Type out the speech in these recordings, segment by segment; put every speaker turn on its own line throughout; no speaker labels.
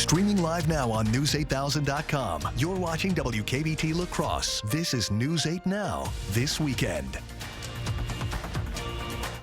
Streaming live now on News8000.com. You're watching WKBT La Crosse. This is News 8 Now, this weekend.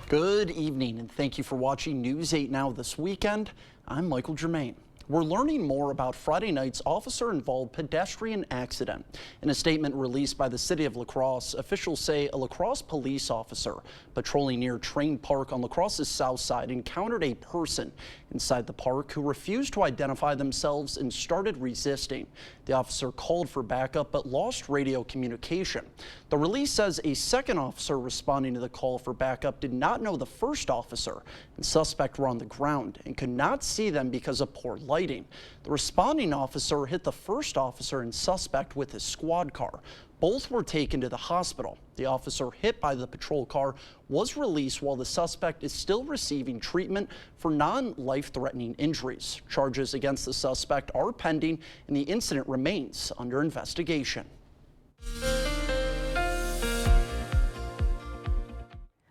Good evening, and thank you for watching News 8 Now this weekend. I'm Michael Germain. We're learning more about Friday night's officer-involved pedestrian accident. In a statement released by the city of La Crosse, officials say a La Crosse police officer patrolling near Train Park on La Crosse's south side encountered a person inside the park who refused to identify themselves and started resisting. The officer called for backup but lost radio communication. The release says a second officer responding to the call for backup did not know the first officer, and suspect were on the ground and could not see them because of poor lighting. The responding officer hit the first officer and suspect with his squad car. Both were taken to the hospital. The officer hit by the patrol car was released while the suspect is still receiving treatment for non-life-threatening injuries. Charges against the suspect are pending and the incident remains under investigation.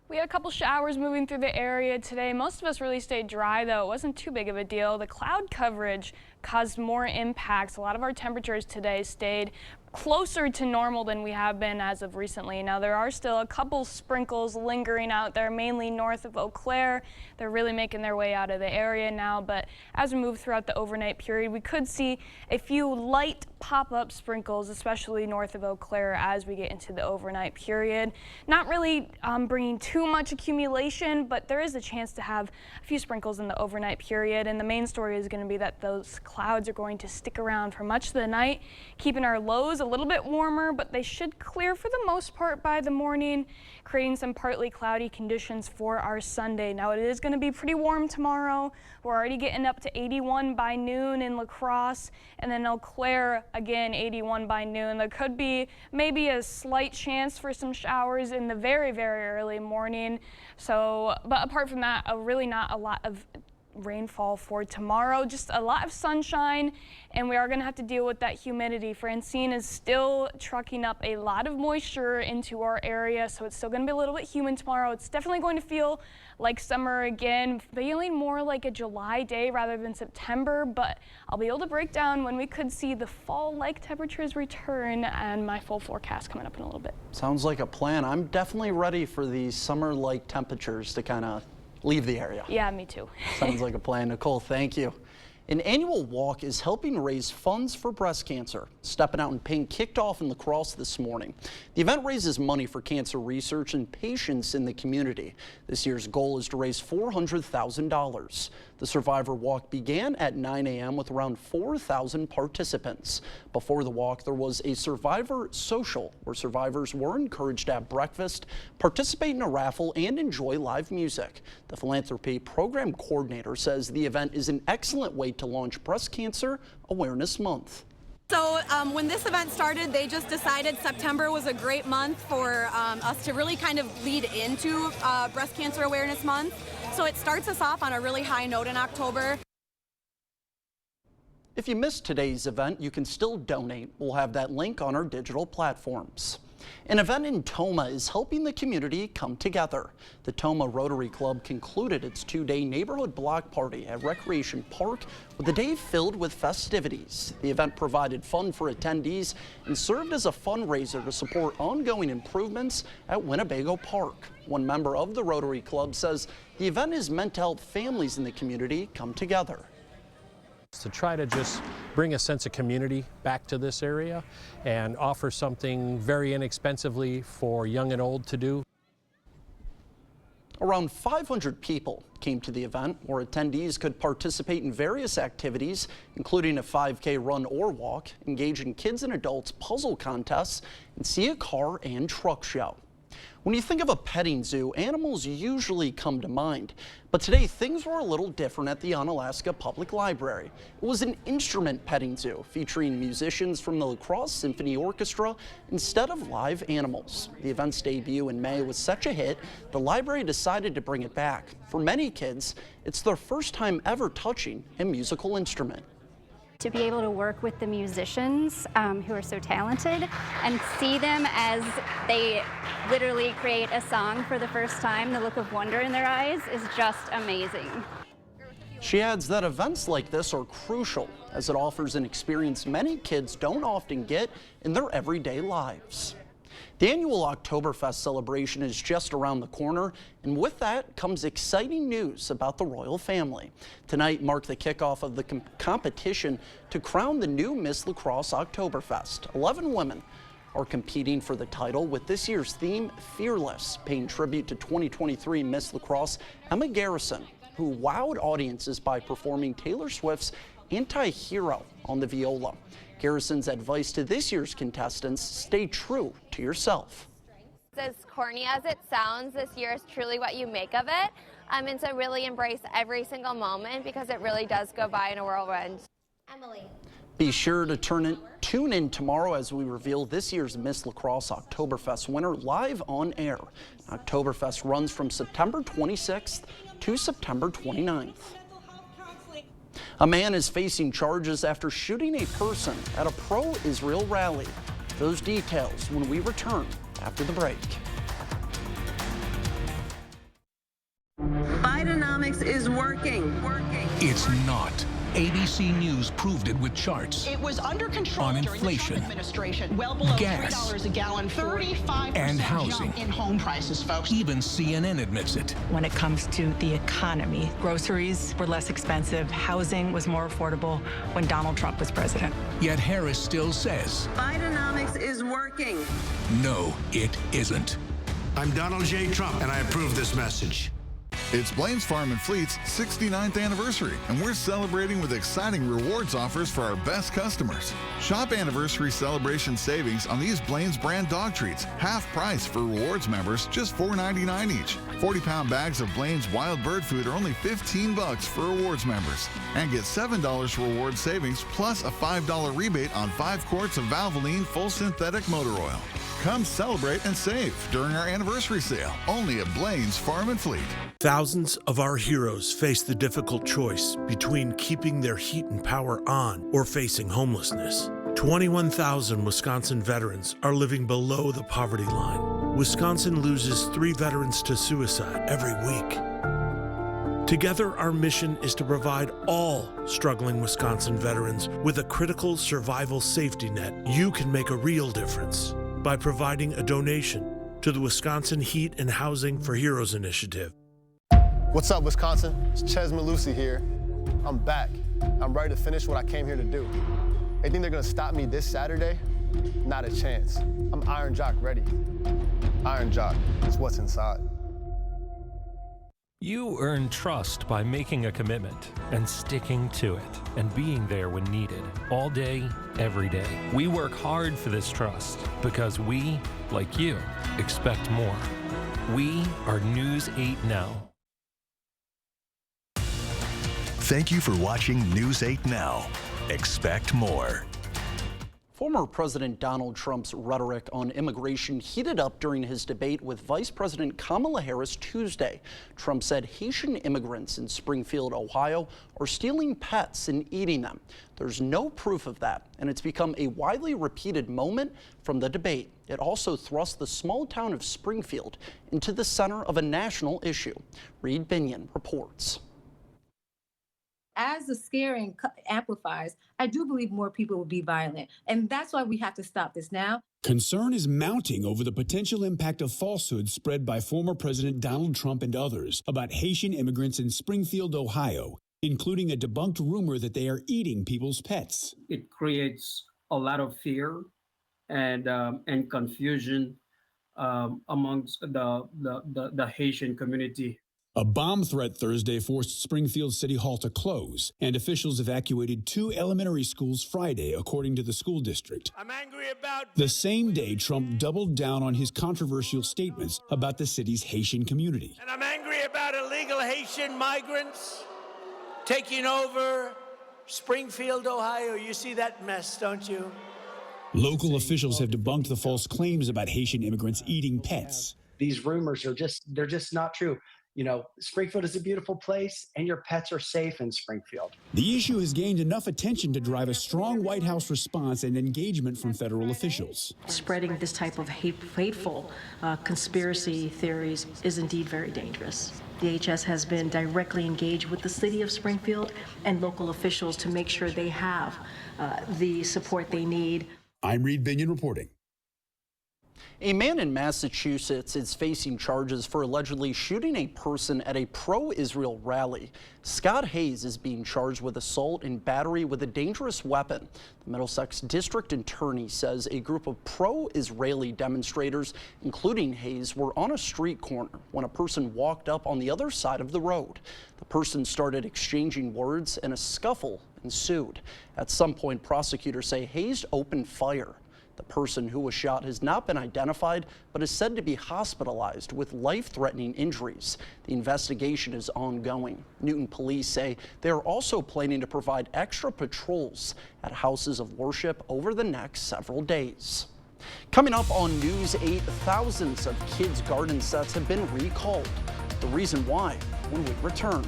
We had a couple showers moving through the area today. Most of us really stayed dry, though. It wasn't too big of a deal. The cloud coverage caused more impacts. A lot of our temperatures today stayed closer to normal than we have been as of recently. Now, there are still a couple sprinkles lingering out there, mainly north of Eau Claire. They're really making their way out of the area now, but as we move throughout the overnight period, we could see a few light pop-up sprinkles, especially north of Eau Claire as we get into the overnight period. Not really bringing too much accumulation, but there is a chance to have a few sprinkles in the overnight period, and the main story is going to be that those clouds are going to stick around for much of the night, keeping our lows a little bit warmer, but they should clear for the most part by the morning, creating some partly cloudy conditions for our Sunday. Now, it is going to be pretty warm tomorrow. We're already getting up to 81 by noon in La Crosse, and then Eau Claire again 81 by noon. There could be maybe a slight chance for some showers in the very, very early morning. So, but apart from that, really not a lot of rainfall for tomorrow, just a lot of sunshine, and we are going to have to deal with that humidity. Francine is still trucking up a lot of moisture into our area, so it's still going to be a little bit humid tomorrow. It's definitely going to feel like summer again, feeling more like a July day rather than September, but I'll be able to break down when we could see the fall-like temperatures return and my full forecast coming up in a little bit.
Sounds like a plan. I'm definitely ready for these summer-like temperatures to kind of leave the area.
Yeah, me too.
Sounds like a plan. Nicole, thank you. An annual walk is helping raise funds for breast cancer. Stepping Out in Pink kicked off in La Crosse this morning. The event raises money for cancer research and patients in the community. This year's goal is to raise $400,000. The Survivor Walk began at 9 a.m. with around 4,000 participants. Before the walk, there was a Survivor Social, where survivors were encouraged to have breakfast, participate in a raffle, and enjoy live music. The philanthropy program coordinator says the event is an excellent way to launch Breast Cancer Awareness Month.
So when this event started, they just decided September was a great month for us to really kind of lead into Breast Cancer Awareness Month. So it starts us off on a really high note in October.
If you missed today's event, you can still donate. We'll have that link on our digital platforms. An event in Tomah is helping the community come together. The Tomah Rotary Club concluded its two-day neighborhood block party at Recreation Park with a day filled with festivities. The event provided fun for attendees and served as a fundraiser to support ongoing improvements at Winnebago Park. One member of the Rotary Club says the event is meant to help families in the community come together.
To try to just bring a sense of community back to this area and offer something very inexpensively for young and old to do.
Around 500 people came to the event, where attendees could participate in various activities, including a 5K run or walk, engage in kids and adults puzzle contests, and see a car and truck show. When you think of a petting zoo, animals usually come to mind. But today, things were a little different at the Onalaska Public Library. It was an instrument petting zoo featuring musicians from the La Crosse Symphony Orchestra instead of live animals. The event's debut in May was such a hit, the library decided to bring it back. For many kids, it's their first time ever touching a musical instrument.
To be able to work with the musicians who are so talented and see them as they literally create a song for the first time, the look of wonder in their eyes is just amazing.
She adds that events like this are crucial as it offers an experience many kids don't often get in their everyday lives. The annual Oktoberfest celebration is just around the corner, and with that comes exciting news about the royal family. Tonight marked the kickoff of the competition to crown the new Miss La Crosse Oktoberfest. 11 women are competing for the title, with this year's theme, Fearless, paying tribute to 2023 Miss La Crosse Emma Garrison, who wowed audiences by performing Taylor Swift's Anti-Hero on the viola. Garrison's advice to this year's contestants: stay true to yourself.
As corny as it sounds, this year is truly what you make of it. And so really embrace every single moment, because it really does go by in a whirlwind. Emily.
Be sure to tune in tomorrow as we reveal this year's Miss La Crosse Oktoberfest winner live on air. Oktoberfest runs from September 26th to September 29th. A man is facing charges after shooting a person at a pro-Israel rally. Those details when we return after the break.
Bidenomics is working.
It's not. ABC News proved it with charts.
It was under control
on
during
inflation,
the Trump administration, well below
gas,
$3 a gallon, 35%
and housing.
jump in home prices, folks.
Even CNN admits it.
When it comes to the economy, groceries were less expensive, housing was more affordable when Donald Trump was president.
Yet Harris still says,
Bidenomics is working.
no, it isn't.
I'm Donald J. Trump, and I approve this message.
It's Blaine's Farm and Fleet's 69th anniversary, and we're celebrating with exciting rewards offers for our best customers. Shop anniversary celebration savings on these Blaine's brand dog treats, half price for rewards members, just $4.99 each. 40-pound bags of Blaine's wild bird food are only $15 for rewards members. And get $7 reward savings plus a $5 rebate on 5 quarts of Valvoline full synthetic motor oil. Come celebrate and save during our anniversary sale, only at Blaine's Farm and Fleet.
Thousands of our heroes face the difficult choice between keeping their heat and power on or facing homelessness. 21,000 Wisconsin veterans are living below the poverty line. Wisconsin loses 3 veterans to suicide every week. Together, our mission is to provide all struggling Wisconsin veterans with a critical survival safety net. You can make a real difference by providing a donation to the Wisconsin Heat and Housing for Heroes initiative.
What's up, Wisconsin? It's Ches Malusi here. I'm back. I'm ready to finish what I came here to do. They think they're gonna stop me this Saturday? Not a chance. I'm Iron Jock ready. Iron Jock is what's inside.
You earn trust by making a commitment and sticking to it and being there when needed, all day, every day. We work hard for this trust because we, like you, expect more. We are News 8 Now.
Thank you for watching News 8 Now. Expect more.
Former President Donald Trump's rhetoric on immigration heated up during his debate with Vice President Kamala Harris Tuesday. Trump said Haitian immigrants in Springfield, Ohio, are stealing pets and eating them. There's no proof of that, and it's become a widely repeated moment from the debate. It also thrust the small town of Springfield into the center of a national issue. Reed Binion reports.
As the scaring amplifies, I do believe more people will be violent. And that's why we have to stop this now.
Concern is mounting over the potential impact of falsehoods spread by former President Donald Trump and others about Haitian immigrants in Springfield, Ohio, including a debunked rumor that they are eating people's pets.
It creates a lot of fear and confusion amongst the Haitian community.
A bomb threat Thursday forced Springfield City Hall to close, and officials evacuated 2 elementary schools Friday, according to the school district.
I'm angry about
the same day Trump doubled down on his controversial statements about the city's Haitian community.
And I'm angry about illegal Haitian migrants taking over Springfield, Ohio. You see that mess, don't you?
Local officials have debunked the false claims about Haitian immigrants eating pets.
These rumors are just not true. you know, Springfield is a beautiful place and your pets are safe in Springfield.
The issue has gained enough attention to drive a strong White House response and engagement from federal officials.
Spreading this type of hateful conspiracy theories is indeed very dangerous. DHS has been directly engaged with the city of Springfield and local officials to make sure they have the support they need.
I'm Reed Binion reporting.
A man in Massachusetts is facing charges for allegedly shooting a person at a pro-Israel rally. Scott Hayes is being charged with assault and battery with a dangerous weapon. The Middlesex District Attorney says a group of pro-Israeli demonstrators, including Hayes, were on a street corner when a person walked up on the other side of the road. The person started exchanging words and a scuffle ensued. At some point, prosecutors say Hayes opened fire. The person who was shot has not been identified, but is said to be hospitalized with life-threatening injuries. The investigation is ongoing. Newton police say they are also planning to provide extra patrols at houses of worship over the next several days. Coming up on News 8, thousands of kids' garden sets have been recalled. The reason why, when we return.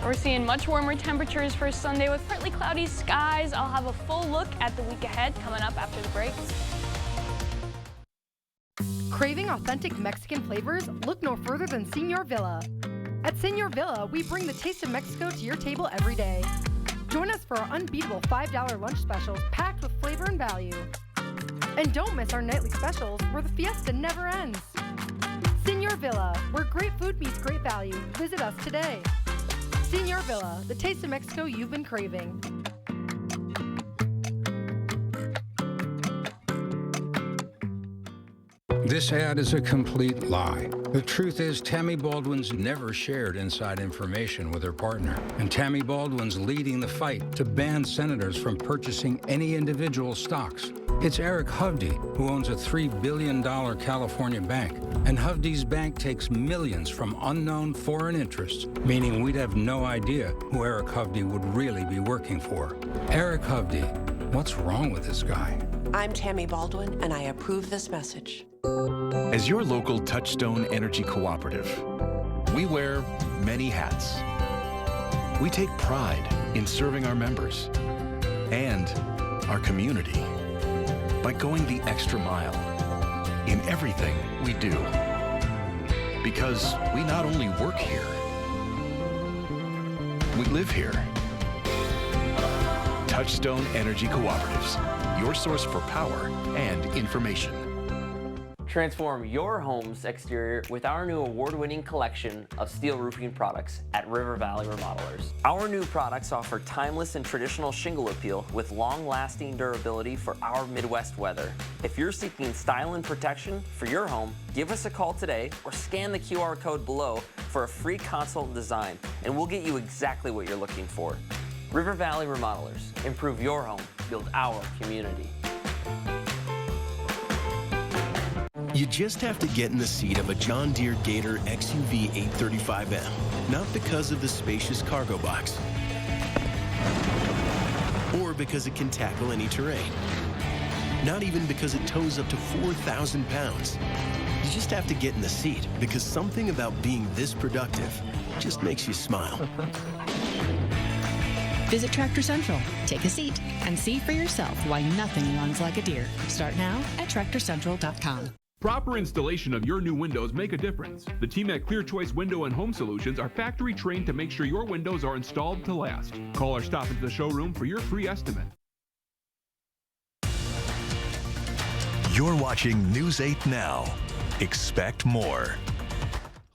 We're seeing much warmer temperatures for Sunday with partly cloudy skies. I'll have a full look at the week ahead coming up after the break.
Craving authentic Mexican flavors? Look no further than Señor Villa. At Señor Villa, we bring the taste of Mexico to your table every day. Join us for our unbeatable $5 lunch specials packed with flavor and value. And don't miss our nightly specials where the fiesta never ends. Señor Villa, where great food meets great value. Visit us today. Señor Villa, the taste of Mexico you've been craving.
This ad is a complete lie. The truth is, Tammy Baldwin's never shared inside information with her partner. And Tammy Baldwin's leading the fight to ban senators from purchasing any individual stocks. It's Eric Hovde, who owns a $3 billion California bank. And Hovde's bank takes millions from unknown foreign interests, meaning we'd have no idea who Eric Hovde would really be working for. Eric Hovde, what's wrong with this guy?
I'm Tammy Baldwin, and I approve this message.
As your local Touchstone Energy Cooperative, we wear many hats. We take pride in serving our members and our community by going the extra mile in everything we do. Because we not only work here, we live here. Touchstone Energy Cooperatives, your source for power and information.
Transform your home's exterior with our new award-winning collection of steel roofing products at River Valley Remodelers. Our new products offer timeless and traditional shingle appeal with long-lasting durability for our Midwest weather. If you're seeking style and protection for your home, give us a call today or scan the QR code below for a free consult design, and we'll get you exactly what you're looking for. River Valley Remodelers. Improve your home, build our community.
You just have to get in the seat of a John Deere Gator XUV 835M, not because of the spacious cargo box, or because it can tackle any terrain, not even because it tows up to 4,000 pounds. You just have to get in the seat because something about being this productive just makes you smile.
Visit Tractor Central, take a seat, and see for yourself why nothing runs like a Deere. Start now at TractorCentral.com.
Proper installation of your new windows make a difference. The team at Clear Choice Window and Home Solutions are factory trained to make sure your windows are installed to last. Call or stop into the showroom for your free estimate.
You're watching News 8 Now. Expect more.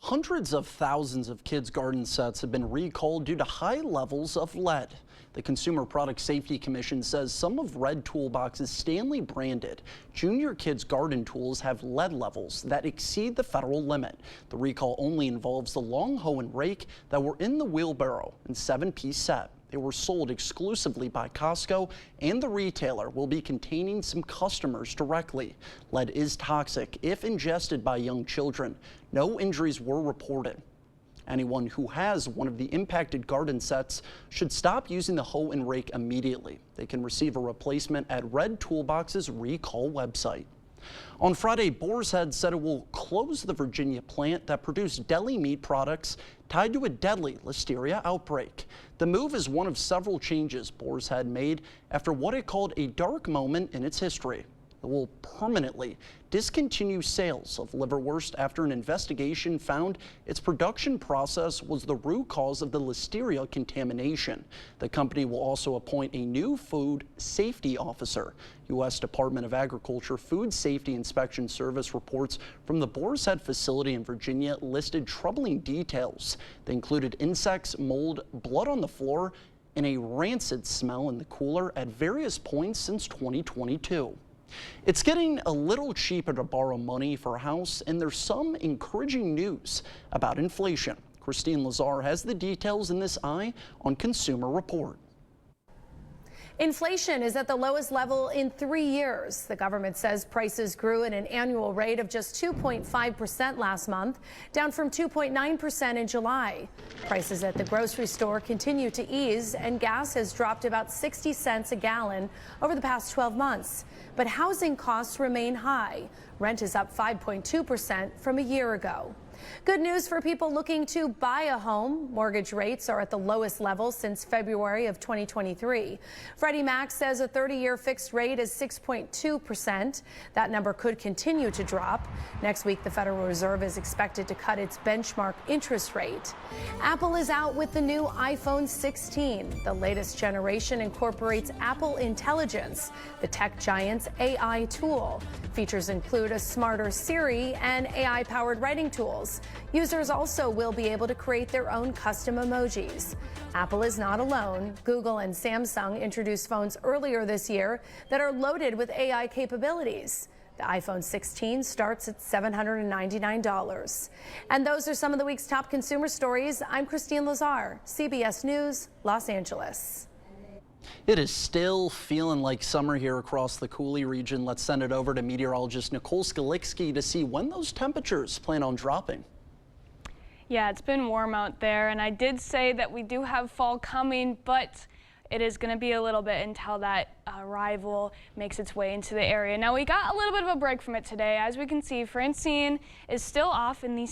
Hundreds of thousands of kids' garden sets have been recalled due to high levels of lead. The Consumer Product Safety Commission says some of Red Toolbox's Stanley branded junior kids' garden tools have lead levels that exceed the federal limit. The recall only involves the long hoe and rake that were in the wheelbarrow and 7-piece set. They were sold exclusively by Costco, and the retailer will be containing some customers directly. Lead is toxic if ingested by young children. No injuries were reported. Anyone who has one of the impacted garden sets should stop using the hoe and rake immediately. They can receive a replacement at Red Toolbox's recall website. On Friday, Boar's Head said it will close the Virginia plant that produced deli meat products tied to a deadly listeria outbreak. The move is one of several changes Boar's Head made after what it called a dark moment in its history. It will permanently discontinue sales of liverwurst after an investigation found its production process was the root cause of the listeria contamination. The company will also appoint a new food safety officer. U.S. Department of Agriculture Food Safety Inspection Service reports from the Boar's Head facility in Virginia listed troubling details. They included insects, mold, blood on the floor, and a rancid smell in the cooler at various points since 2022. It's getting a little cheaper to borrow money for a house, and there's some encouraging news about inflation. Christine Lazar has the details in this Eye on Consumer Report.
Inflation is at the lowest level in 3 years. The government says prices grew at an annual rate of just 2.5% last month, down from 2.9% in July. Prices at the grocery store continue to ease, and gas has dropped about 60 cents a gallon over the past 12 months. But housing costs remain high. Rent is up 5.2% from a year ago. Good news for people looking to buy a home. Mortgage rates are at the lowest level since February of 2023. Freddie Mac says a 30-year fixed rate is 6.2%. That number could continue to drop. Next week, the Federal Reserve is expected to cut its benchmark interest rate. Apple is out with the new iPhone 16. The latest generation incorporates Apple Intelligence, the tech giant's AI tool. Features include a smarter Siri and AI-powered writing tools. Users also will be able to create their own custom emojis. Apple is not alone. Google and Samsung introduced phones earlier this year that are loaded with AI capabilities. The iPhone 16 starts at $799. And those are some of the week's top consumer stories. I'm Christine Lazar, CBS News, Los Angeles.
It is still feeling like summer here across the Coulee region. Let's send it over to meteorologist Nicole Skalicki to see when those temperatures plan on dropping.
Yeah, it's been warm out there, and I did say that we do have fall coming, but it is going to be a little bit until that arrival makes its way into the area. Now, we got a little bit of a break from it today. As we can see, Francine is still off in the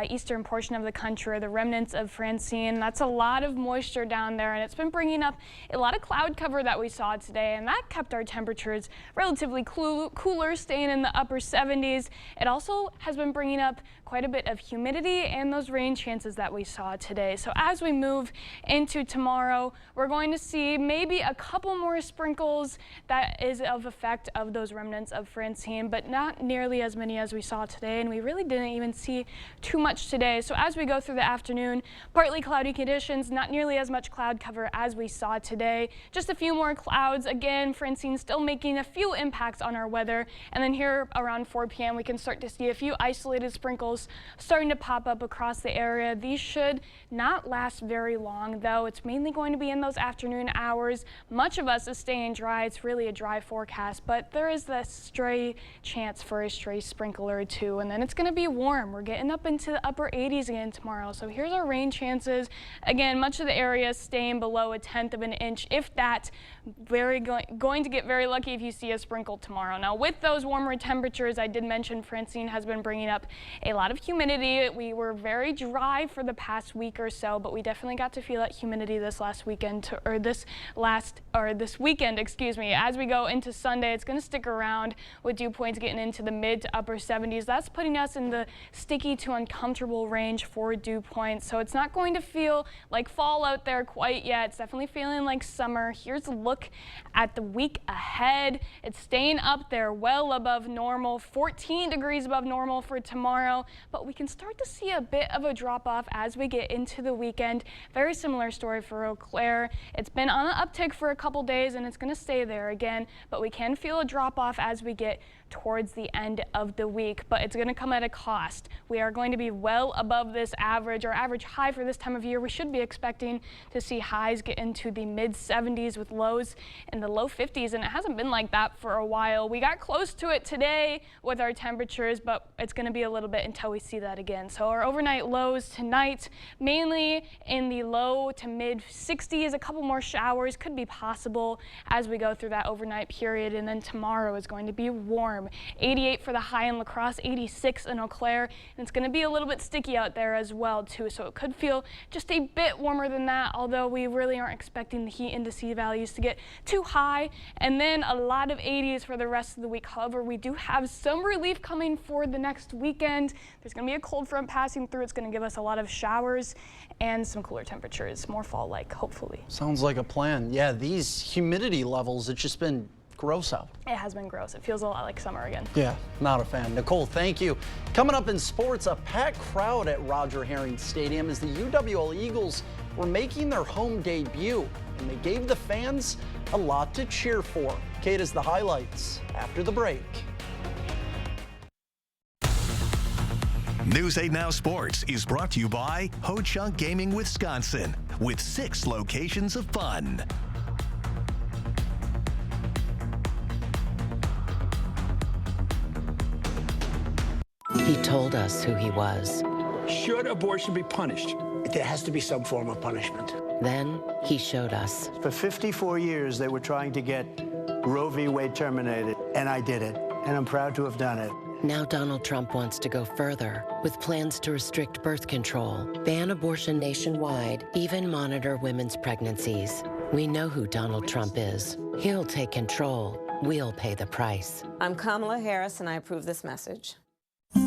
eastern portion of the country, the remnants of Francine. That's a lot of moisture down there, and it's been bringing up a lot of cloud cover that we saw today, and that kept our temperatures relatively cooler, staying in the upper 70s. It also has been bringing up quite a bit of humidity and those rain chances that we saw today. So as we move into tomorrow, we're going to see maybe a couple more sprinkles that is of effect of those remnants of Francine, but not nearly as many as we saw today, and we really didn't even see too much today. So as we go through the afternoon, partly cloudy conditions, not nearly as much cloud cover as we saw today. Just a few more clouds. Again, Francine still making a few impacts on our weather. And then here around 4 p.m. we can start to see a few isolated sprinkles starting to pop up across the area. These should not last very long, though. It's mainly going to be in those afternoon hours. Much of us is staying dry. It's really a dry forecast, but there is that stray chance for a stray sprinkle or two. And then it's going to be warm. We're getting up into the upper 80s again tomorrow. So here's our rain chances. Again, much of the area staying below 1/10 of an inch, if that. Going to get very lucky if you see a sprinkle tomorrow. Now, with those warmer temperatures, I did mention Francine has been bringing up a lot of humidity. We were very dry for the past week or so, but we definitely got to feel that humidity this weekend, excuse me. As we go into Sunday, it's going to stick around with dew points getting into the mid to upper 70s. That's putting us in the sticky to uncomfortable range for dew points. So it's not going to feel like fall out there quite yet. It's definitely feeling like summer. Here's a look at the week ahead. It's staying up there well above normal, 14 degrees above normal for tomorrow, but we can start to see a bit of a drop off as we get into the weekend. Very similar story for Eau Claire. It's been on an uptick for a couple days and it's going to stay there again, but we can feel a drop off as we get towards the end of the week, but it's going to come at a cost. We are going to be be well above this average, our average high for this time of year. We should be expecting to see highs get into the mid 70s with lows in the low 50s, and it hasn't been like that for a while. We got close to it today with our temperatures, but it's going to be a little bit until we see that again. So our overnight lows tonight, mainly in the low to mid 60s. A couple more showers could be possible as we go through that overnight period, and then tomorrow is going to be warm. 88 for the high in La Crosse, 86 in Eau Claire, and it's going to be a little bit sticky out there as well too, so it could feel just a bit warmer than that, although we really aren't expecting the heat index values to get too high. And then a lot of 80s for the rest of the week. However, we do have some relief coming for the next weekend. There's going to be a cold front passing through. It's going to give us a lot of showers and some cooler temperatures, more fall-like, hopefully.
Sounds like a plan. Yeah, these humidity levels, it's just been gross out.
It has been gross. It feels a lot like summer again.
Yeah, not a fan. Nicole, thank you. Coming up in sports, a packed crowd at Roger Herring Stadium as the UWL Eagles were making their home debut, and they gave the fans a lot to cheer for. Kate has the highlights after the break.
News 8 Now Sports is brought to you by Ho Chunk Gaming Wisconsin, with 6 locations of fun.
He told us who he was.
Should abortion be punished? There has to be some form of punishment.
Then he showed us.
For 54 years, they were trying to get Roe v. Wade terminated, and I did it, and I'm proud to have done it.
Now Donald Trump wants to go further with plans to restrict birth control, ban abortion nationwide, even monitor women's pregnancies. We know who Donald Trump is. He'll take control. We'll pay the price.
I'm Kamala Harris, and I approve this message.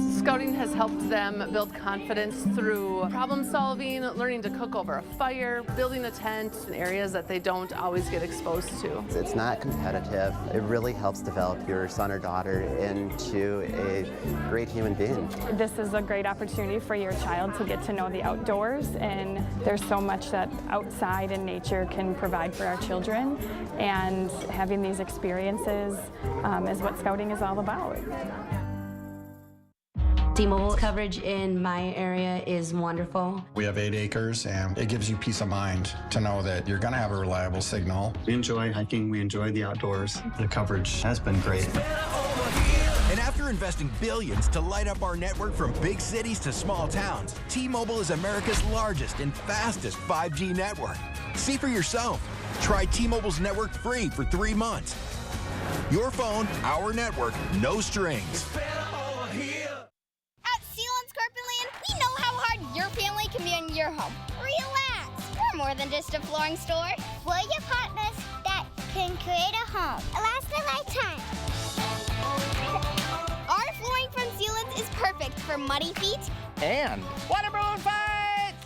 Scouting has helped them build confidence through problem solving, learning to cook over a fire, building a tent in areas that they don't always get exposed to.
It's not competitive. It really helps develop your son or daughter into a great human being.
This is a great opportunity for your child to get to know the outdoors, and there's so much that outside and nature can provide for our children, and having these experiences is what Scouting is all about.
T-Mobile coverage in my area is wonderful.
We have 8 acres, and it gives you peace of mind to know that you're going to have a reliable signal. We enjoy hiking. We enjoy the outdoors. The coverage has been great.
And after investing billions to light up our network from big cities to small towns, T-Mobile is America's largest and fastest 5G network. See for yourself. Try T-Mobile's network free for 3 months. Your phone, our network, no strings.
We know how hard your family can be in your home. Relax. We're more than just a flooring store. We're your partners that can create a home. Last a lifetime. Our flooring from Sealands is perfect for muddy feet
and waterborne fights.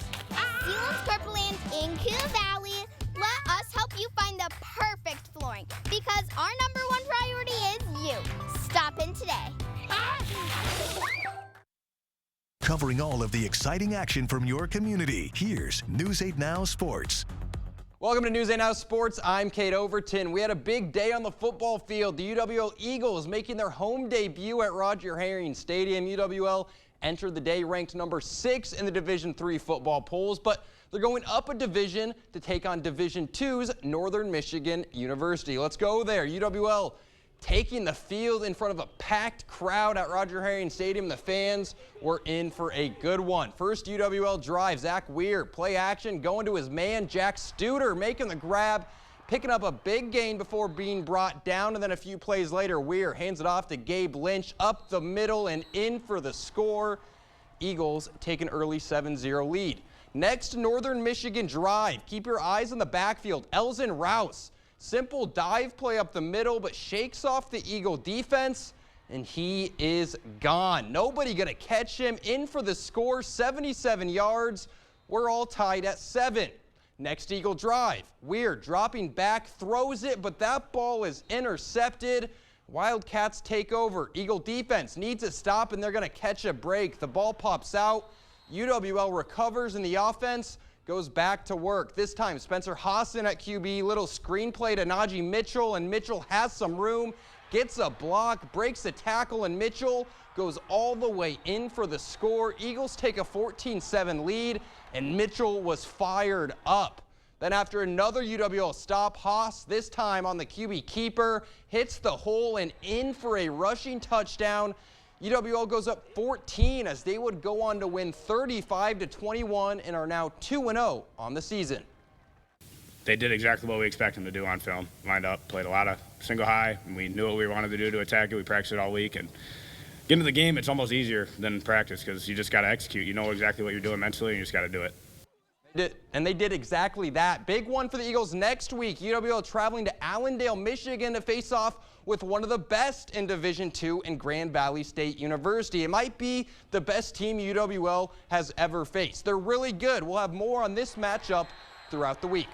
Sealands Carpeland in Coon Valley. Let us help you find the perfect flooring, because our #1 priority is you. Stop in today.
Covering all of the exciting action from your community, here's News 8 Now Sports.
Welcome to News 8 Now Sports. I'm Kate Overton. We had a big day on the football field. The UWL Eagles making their home debut at Roger Herring Stadium. UWL entered the day ranked number 6 in the Division III football polls, but they're going up a division to take on Division II's Northern Michigan University. Let's go there. UWL taking the field in front of a packed crowd at Roger Herring Stadium. The fans were in for a good one. First UWL drive, Zach Weir, play action, going to his man, Jack Studer, making the grab, picking up a big gain before being brought down, and then a few plays later, Weir hands it off to Gabe Lynch, up the middle and in for the score. Eagles take an early 7-0 lead. Next, Northern Michigan drive. Keep your eyes on the backfield. Elzen Rouse. Simple dive play up the middle, but shakes off the Eagle defense, and he is gone. Nobody gonna catch him. In for the score, 77 yards. We're all tied at 7. Next Eagle drive. Weir dropping back, throws it, but that ball is intercepted. Wildcats take over. Eagle defense needs a stop, and they're gonna catch a break. The ball pops out. UWL recovers, and the offense goes back to work. This time, Spencer Hassan at QB, little screenplay to Najee Mitchell, and Mitchell has some room, gets a block, breaks a tackle, and Mitchell goes all the way in for the score. Eagles take a 14-7 lead, and Mitchell was fired up. Then after another UWL stop, Haas, this time on the QB keeper, hits the hole and in for a rushing touchdown. UWL goes up 14 as they would go on to win 35-21 and are now 2-0 on the season.
They did exactly what we expected them to do on film. Lined up, played a lot of single high, and we knew what we wanted to do to attack it. We practiced it all week, and get into the game, it's almost easier than practice because you just got to execute. You know exactly what you're doing mentally, and you just got to do it.
And they did exactly that. Big one for the Eagles next week. UWL traveling to Allendale, Michigan to face off with one of the best in Division II in Grand Valley State University. It might be the best team UWL has ever faced. They're really good. We'll have more on this matchup throughout the week.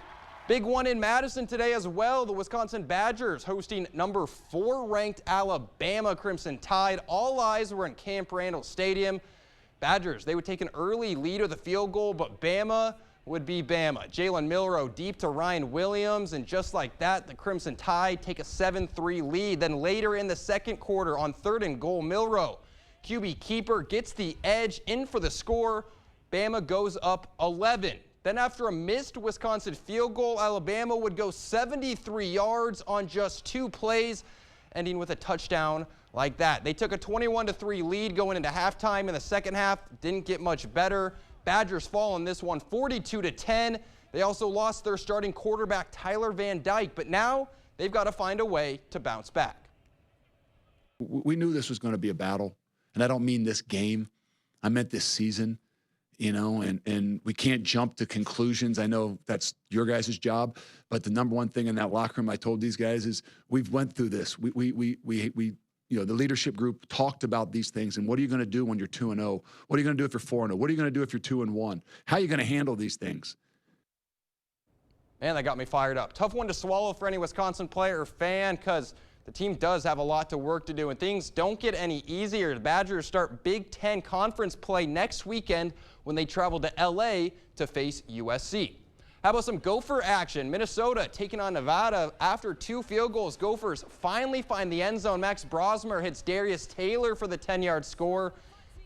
Big one in Madison today as well. The Wisconsin Badgers hosting number 4 ranked Alabama Crimson Tide. All eyes were in Camp Randall Stadium. Badgers, they would take an early lead with a field goal, but Bama would be Bama. Jalen Milroe deep to Ryan Williams, and just like that, the Crimson Tide take a 7-3 lead. Then later in the second quarter on 3rd and goal, Milroe, QB keeper, gets the edge in for the score. Bama goes up 11. Then after a missed Wisconsin field goal, Alabama would go 73 yards on just 2 plays, ending with a touchdown like that. They took a 21-3 lead going into halftime in the second half. Didn't get much better. Badgers fall in this one 42-10. They also lost their starting quarterback Tyler Van Dyke, but now they've got to find a way to bounce back.
We knew this was going to be a battle, and I don't mean this game. I meant this season, you know, and we can't jump to conclusions. I know that's your guys' job, but the number one thing in that locker room I told these guys is we've went through this. We you know, the leadership group talked about these things, and what are you going to do when you're 2-0? What are you going to do if you're 4-0? What are you going to do if you're 2-1? How are you going to handle these things?
Man, that got me fired up. Tough one to swallow for any Wisconsin player or fan because the team does have a lot to work to do, and things don't get any easier. The Badgers start Big Ten Conference play next weekend when they travel to L.A. to face USC. How about some Gopher action? Minnesota taking on Nevada after 2 field goals. Gophers finally find the end zone. Max Brosmer hits Darius Taylor for the 10-yard score.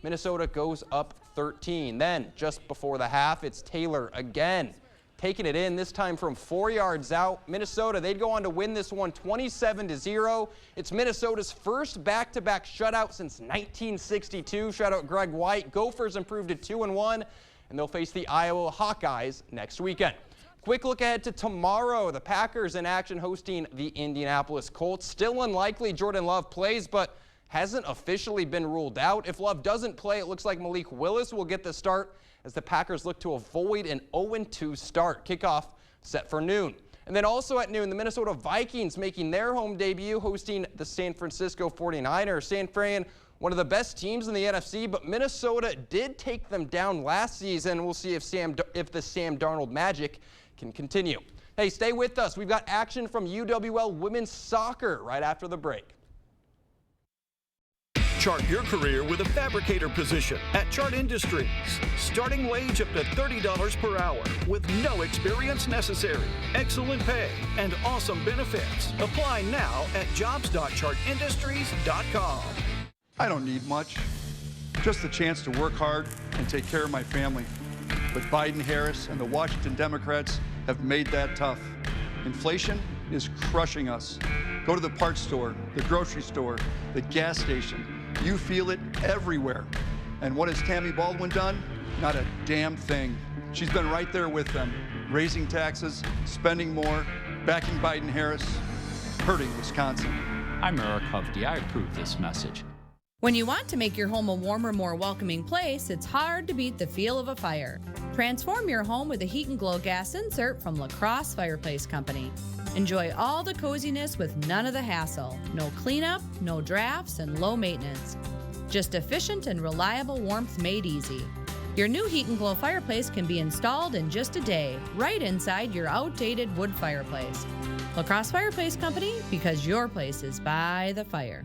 Minnesota goes up 13. Then, just before the half, it's Taylor again, taking it in, this time from 4 yards out. Minnesota, they'd go on to win this one 27-0. It's Minnesota's first back-to-back shutout since 1962. Shutout Greg White. Gophers improved to 2-1, and they'll face the Iowa Hawkeyes next weekend. Quick look ahead to tomorrow. The Packers in action hosting the Indianapolis Colts. Still unlikely Jordan Love plays, but hasn't officially been ruled out. If Love doesn't play, it looks like Malik Willis will get the start as the Packers look to avoid an 0-2 start. Kickoff set for noon. And then also at noon, the Minnesota Vikings making their home debut hosting the San Francisco 49ers. San Fran, one of the best teams in the NFC, but Minnesota did take them down last season. We'll see if the Sam Darnold magic can continue. Hey, stay with us. We've got action from UWL women's soccer right after the break.
Chart your career with a fabricator position at Chart Industries. Starting wage up to $30 per hour with no experience necessary. Excellent pay and awesome benefits. Apply now at jobs.chartindustries.com.
I don't need much, just the chance to work hard and take care of my family. But Biden-Harris and the Washington Democrats have made that tough. Inflation is crushing us. Go to the parts store, the grocery store, the gas station. You feel it everywhere. And what has Tammy Baldwin done? Not a damn thing. She's been right there with them, raising taxes, spending more, backing Biden-Harris, hurting Wisconsin.
I'm Eric Hovde. I approve this message.
When you want to make your home a warmer, more welcoming place, it's hard to beat the feel of a fire. Transform your home with a Heat and Glow gas insert from La Crosse Fireplace Company. Enjoy all the coziness with none of the hassle. No cleanup, no drafts, and low maintenance. Just efficient and reliable warmth made easy. Your new Heat and Glow fireplace can be installed in just a day, right inside your outdated wood fireplace. La Crosse Fireplace Company, because your place is by the fire.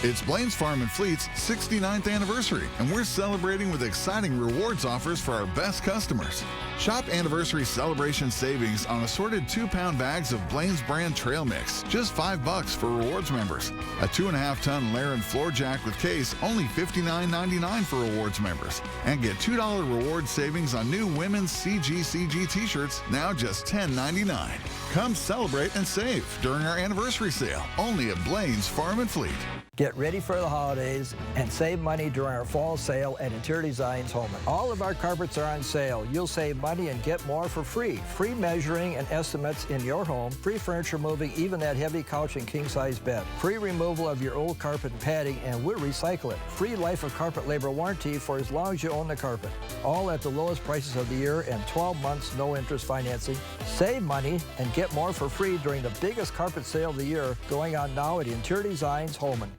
It's Blaine's Farm and Fleet's 69th anniversary, and we're celebrating with exciting rewards offers for our best customers. Shop anniversary celebration savings on assorted 2-pound bags of Blaine's brand trail mix, just $5 for rewards members. A 2.5-ton Laren floor jack with case, only $59.99 for rewards members. And get $2 reward savings on new women's CGCG t-shirts, now just $10.99. Come celebrate and save during our anniversary sale, only at Blaine's Farm and Fleet.
Get ready for the holidays and save money during our fall sale at Interior Designs Holman. All of our carpets are on sale. You'll save money and get more for free. Free measuring and estimates in your home. Free furniture moving, even that heavy couch and king-size bed. Free removal of your old carpet and padding, and we'll recycle it. Free life of carpet labor warranty for as long as you own the carpet. All at the lowest prices of the year and 12 months no interest financing. Save money and get more for free during the biggest carpet sale of the year going on now at Interior Designs Holman.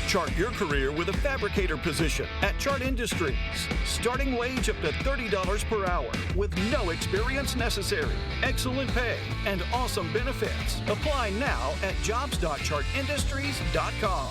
Chart your career with a fabricator position at Chart Industries. Starting wage up to $30 per hour with no experience necessary. Excellent pay and awesome benefits. Apply now at jobs.chartindustries.com.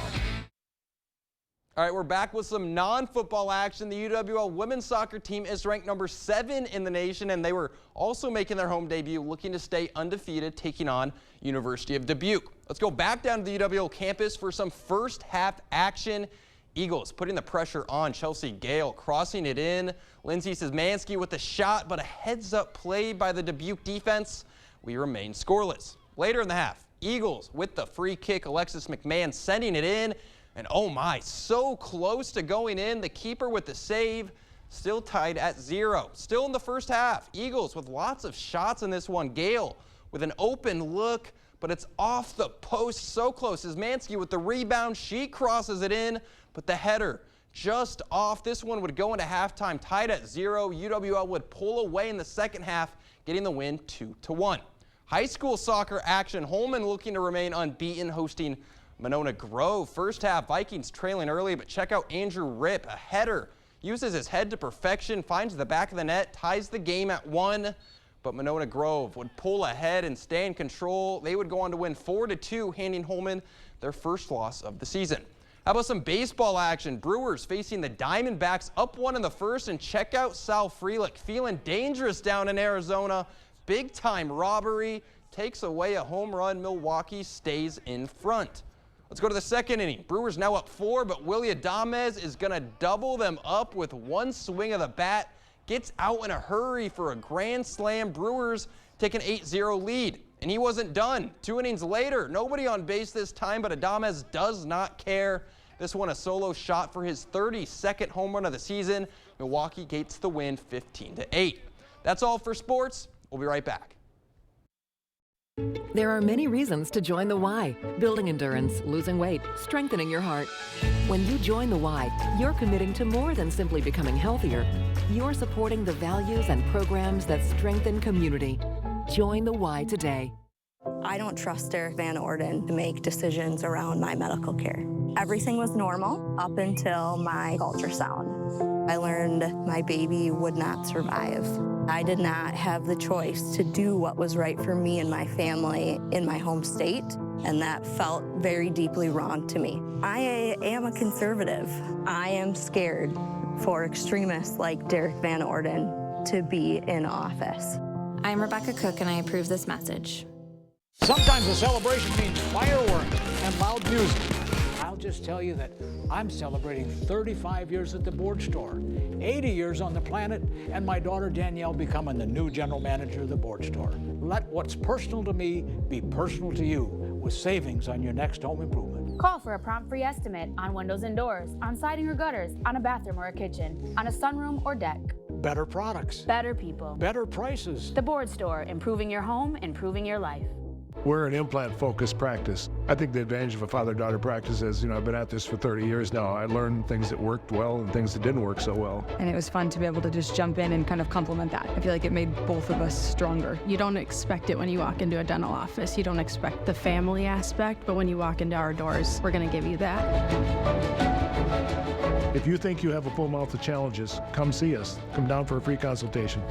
All right, we're back with some non-football action. The UWL women's soccer team is ranked number 7 in the nation, and they were also making their home debut, looking to stay undefeated, taking on University of Dubuque. Let's go back down to the UWL campus for some first half action. Eagles putting the pressure on Chelsea Gale, crossing it in. Lindsay Szymanski with the shot, but a heads-up play by the Dubuque defense. We remain scoreless. Later in the half, Eagles with the free kick, Alexis McMahon sending it in. And oh my, so close to going in. The keeper with the save, still tied at 0. Still in the first half, Eagles with lots of shots in this one. Gale with an open look, but it's off the post, so close. Szymanski with the rebound, she crosses it in, but the header just off. This one would go into halftime tied at 0. UWL would pull away in the second half, getting the win 2-1. High school soccer action, Holman looking to remain unbeaten, hosting Monona Grove. First half, Vikings trailing early, but check out Andrew Ripp, a header. Uses his head to perfection, finds the back of the net, ties the game at 1. But Monona Grove would pull ahead and stay in control. They would go on to win 4-2, handing Holman their first loss of the season. How about some baseball action? Brewers facing the Diamondbacks, up 1 in the first, and check out Sal Frelick, feeling dangerous down in Arizona. Big time robbery, takes away a home run. Milwaukee stays in front. Let's go to the second inning. Brewers now up 4, but Willie Adames is going to double them up with one swing of the bat. Gets out in a hurry for a grand slam. Brewers take an 8-0 lead. And he wasn't done. 2 innings later, nobody on base this time, but Adames does not care. This one a solo shot for his 32nd home run of the season. Milwaukee gets the win 15-8. That's all for sports. We'll be right back.
There are many reasons to join the Y. Building endurance, losing weight, strengthening your heart. When you join the Y, you're committing to more than simply becoming healthier. You're supporting the values and programs that strengthen community. Join the Y today.
I don't trust Derek Van Orden to make decisions around my medical care. Everything was normal up until my ultrasound. I learned my baby would not survive. I did not have the choice to do what was right for me and my family in my home state, and that felt very deeply wrong to me. I am a conservative. I am scared for extremists like Derek Van Orden to be in office.
I'm Rebecca Cook, and I approve this message.
Sometimes a celebration means fireworks and loud music. I'll just tell you that I'm celebrating 35 years at the board store, 80 years on the planet, and my daughter Danielle becoming the new general manager of the board store. Let what's personal to me be personal to you with savings on your next home improvement.
Call for a prompt free estimate on windows and doors, on siding or gutters, on a bathroom or a kitchen, on a sunroom or deck.
Better products.
Better people.
Better prices.
The board store, improving your home, improving your life.
We're an implant-focused practice. I think the advantage of a father-daughter practice is, I've been at this for 30 years now. I learned things that worked well and things that didn't work so well.
And it was fun to be able to just jump in and kind of complement that. I feel like it made both of us stronger.
You don't expect it when you walk into a dental office. You don't expect the family aspect, but when you walk into our doors, we're going to give you that.
If you think you have a full mouth of challenges, come see us. Come down for a free consultation.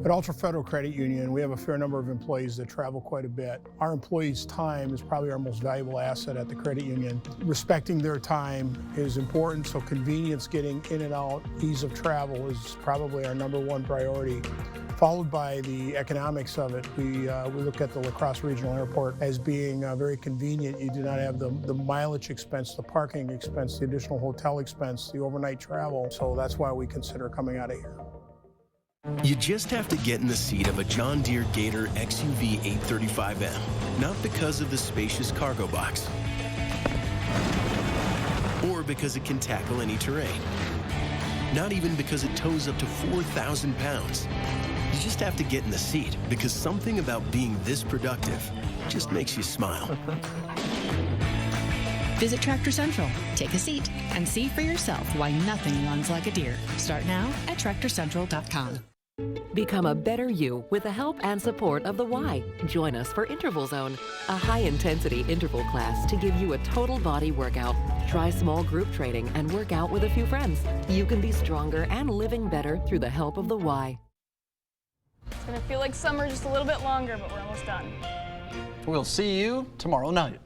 At Ultra Federal Credit Union, we have a fair number of employees that travel quite a bit. Our employees' time is probably our most valuable asset at the credit union. Respecting their time is important, so convenience, getting in and out, ease of travel is probably our #1 priority, followed by the economics of it. We look at the La Crosse Regional Airport as being very convenient. You do not have the mileage expense, the parking expense, the additional hotel expense, the overnight travel, so that's why we consider coming out of here.
You just have to get in the seat of a John Deere Gator XUV 835M, not because of the spacious cargo box, or because it can tackle any terrain, not even because it tows up to 4,000 pounds. You just have to get in the seat because something about being this productive just makes you smile.
Visit Tractor Central, take a seat, and see for yourself why nothing runs like a Deere. Start now at TractorCentral.com.
Become a better you with the help and support of the Y. Join us for Interval Zone, a high-intensity interval class to give you a total body workout. Try small group training and work out with a few friends. You can be stronger and living better through the help of the Y.
It's gonna feel like summer just a little bit longer, but we're almost done.
We'll see you tomorrow night.